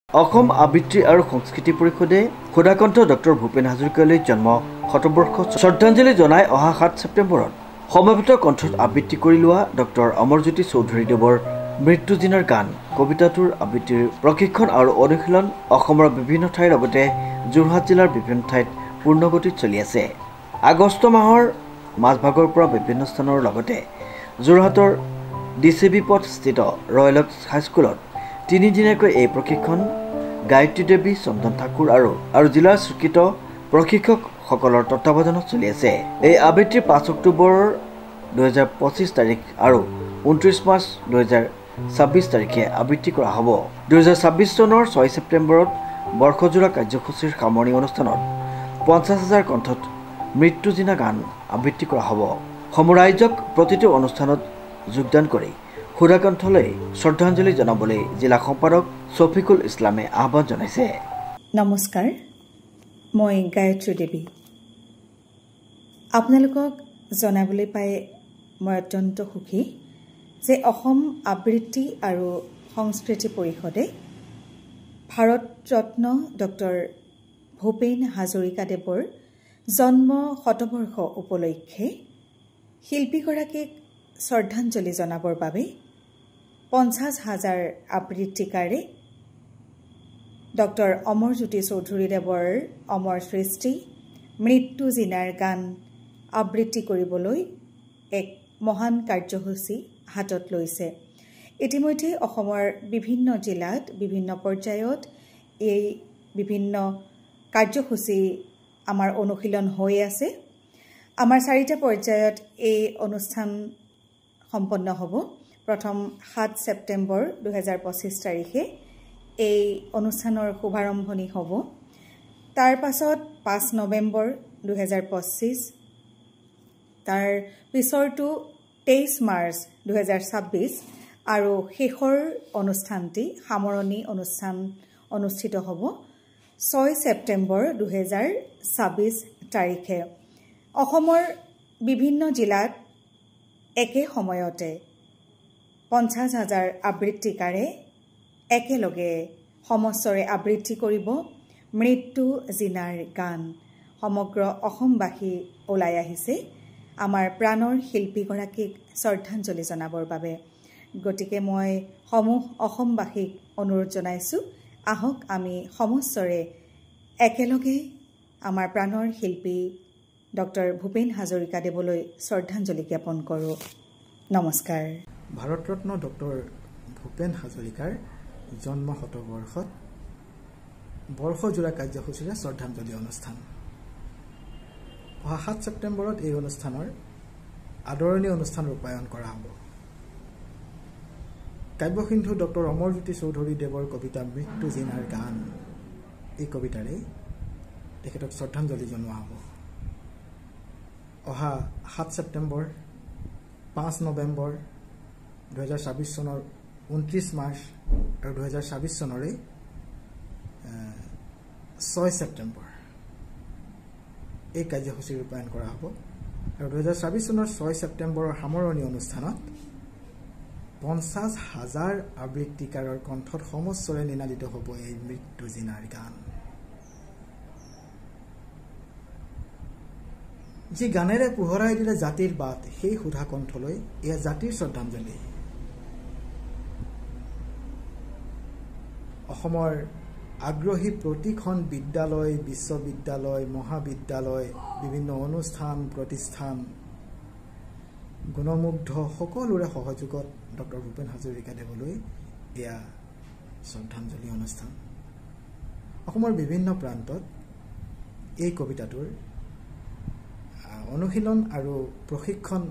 অসম আবৃত্তি আৰু সংস্কৃতি পৰিষদে সুধাকণ্ঠ ডক্টৰ ভূপেন হাজৰিকালৈ জন্ম শতবৰ্ষ শ্ৰদ্ধাঞ্জলি জনাই অহা 7 ছেপ্টেম্বৰত সমবেত কণ্ঠত আবৃত্তি কৰি লোৱা ডক্টৰ অমৰজ্যোতি চৌধুৰীদেৱৰ মৃত্যুদিনৰ গান কবিতাটোৰ আবৃত্তিৰ প্ৰশিক্ষণ আৰু অনুশীলন অসমৰ বিভিন্ন ঠাইৰ লগতে যোৰহাট জিলাৰ বিভিন্ন ঠাইত পূৰ্ণগতিত চলি আছে। আগষ্ট মাহৰ মাজভাগৰ পৰা বিভিন্ন স্থানৰ লগতে যোৰহাটৰ ডিচিবি পথ স্থিত ৰয়েল হাইস্কুলত 3 দিনীয়াকৈ এই প্ৰশিক্ষণ গায়ত্ৰী দেৱী চন্দন ঠাকুৰ আৰু জিলাৰ স্বীকৃত প্ৰশিক্ষকসকলৰ তত্ত্বাৱধানত চলি আছে। এই আবৃত্তিৰ 5 অক্টোবৰ 2025 তাৰিখ আৰু 29 মাৰ্চ 2026 তাৰিখে আবৃত্তি কৰা হ'ব। 2026 চনৰ 6 ছেপ্টেম্বৰত বৰ্ষজোৰা কাৰ্যসূচীৰ সামৰণি অনুষ্ঠানত 50,000 কণ্ঠত মৃত্যুদিনা গান আবৃত্তি কৰা হ'ব। সমূহ ৰাইজক প্ৰতিটো অনুষ্ঠানত যোগদান কৰি সুধাকণ্ঠলৈ শ্ৰদ্ধাঞ্জলি জনাবলৈ জিলা সম্পাদক শফিকুল ইছলামে আহ্বান জনাইছে। নমস্কাৰ, মই গায়ত্ৰী দেৱী। আপোনালোকক জনাবলৈ পাই মই অত্যন্ত সুখী যে অসম আবৃত্তি আৰু সংস্কৃতি পৰিষদে ভাৰত ৰত্ন ডক্টৰ ভূপেন হাজৰিকাদেৱৰ জন্ম শতবৰ্ষ উপলক্ষে শিল্পীগৰাকীক শ্ৰদ্ধাঞ্জলি জনাবৰ বাবে 50,000 আবৃত্তিকাৰে ডক্টৰ অমৰজ্যোতি চৌধুৰীদেৱৰ অমৰ সৃষ্টি মৃত্যুদিনাৰ গান আবৃত্তি কৰিবলৈ এক মহান কাৰ্যসূচী হাতত লৈছে। ইতিমধ্যে অসমৰ বিভিন্ন জিলাত বিভিন্ন পৰ্যায়ত এই বিভিন্ন কাৰ্যসূচী আমাৰ অনুশীলন হৈ আছে। আমাৰ 4টা পৰ্যায়ত এই অনুষ্ঠান সম্পন্ন হ'ব। প্ৰথম 7 ছেপ্টেম্বৰ 2025 তাৰিখে এই অনুষ্ঠানৰ শুভাৰম্ভণি হ'ব। তাৰ পাছত 5 নৱেম্বৰ 2025, তাৰ পিছৰটো 23 মাৰ্চ 2026 আৰু শেষৰ অনুষ্ঠানটি সামৰণি অনুষ্ঠান অনুষ্ঠিত হ'ব 6 ছেপ্টেম্বৰ 2026 তাৰিখে। অসমৰ বিভিন্ন জিলাত একে সময়তে 50,000 আবৃত্তিকাৰে একেলগে সমস্বৰে আবৃত্তি কৰিব মৃত্যুদিনাৰ গান। সমগ্ৰ অসমবাসী ওলাই আহিছে আমাৰ প্ৰাণৰ শিল্পীগৰাকীক শ্ৰদ্ধাঞ্জলি জনাবৰ বাবে। গতিকে মই সমূহ অসমবাসীক অনুৰোধ জনাইছোঁ, আহক আমি সমস্বৰে একেলগে আমাৰ প্ৰাণৰ শিল্পী ডক্টৰ ভূপেন হাজৰিকাদেৱলৈ শ্ৰদ্ধাঞ্জলি জ্ঞাপন কৰোঁ। নমস্কাৰ। ভাৰত ৰত্ন ডক্টৰ ভূপেন হাজৰিকাৰ জন্ম শতবৰ্ষত বৰ্ষজোৰা কাৰ্যসূচীৰে শ্ৰদ্ধাঞ্জলি অনুষ্ঠান। অহা 7 ছেপ্টেম্বৰত এই অনুষ্ঠানৰ আদৰণি অনুষ্ঠান ৰূপায়ণ কৰা হ'ব। কাব্যসিন্ধু ডক্টৰ অমৰজ্যোতি চৌধুৰীদেৱৰ কবিতা মৃত্যুদিনাৰ গান, এই কবিতাৰে তেখেতক শ্ৰদ্ধাঞ্জলি জনোৱা হ'ব। অহা 7 ছেপ্টেম্বৰ, 5 নৱেম্বৰ 2026 চনৰ 29 মাৰ্চ আৰু 2026 চনৰে 6 ছেপ্টেম্বৰ এই কাৰ্যসূচী ৰূপায়ণ কৰা হ'ব। আৰু 2026 চনৰ 6 ছেপ্টেম্বৰৰ সামৰণি অনুষ্ঠানত 50,000 আবৃত্তিকাৰৰ কণ্ঠত সমস্বৰে নিনাদিত হ'ব এই মৃত্যুদিনাৰ গান। যি গানেৰে পোহৰাই দিলে জাতিৰ বাট, সেই সুধাকণ্ঠলৈ এয়া জাতিৰ শ্ৰদ্ধাঞ্জলি। অসমৰ আগ্ৰহী প্ৰতিখন বিদ্যালয়, বিশ্ববিদ্যালয়, মহাবিদ্যালয়, বিভিন্ন অনুষ্ঠান প্ৰতিষ্ঠান, গুণমুগ্ধ সকলোৰে সহযোগত ডক্টৰ ভূপেন হাজৰিকাদেৱলৈ এয়া শ্ৰদ্ধাঞ্জলি অনুষ্ঠান। অসমৰ বিভিন্ন প্ৰান্তত এই কবিতাটোৰ অনুশীলন আৰু প্ৰশিক্ষণ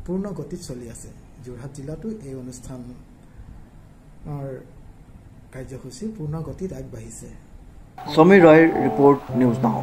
পূৰ্ণ গতিত চলি আছে। যোৰহাট জিলাতো এই অনুষ্ঠানৰ কাৰ্যসূচী পূৰ্ণ গতিত আগবাঢ়িছে। সমীৰ ৰয়ৰ ৰিপৰ্ট, নিউজ নাও।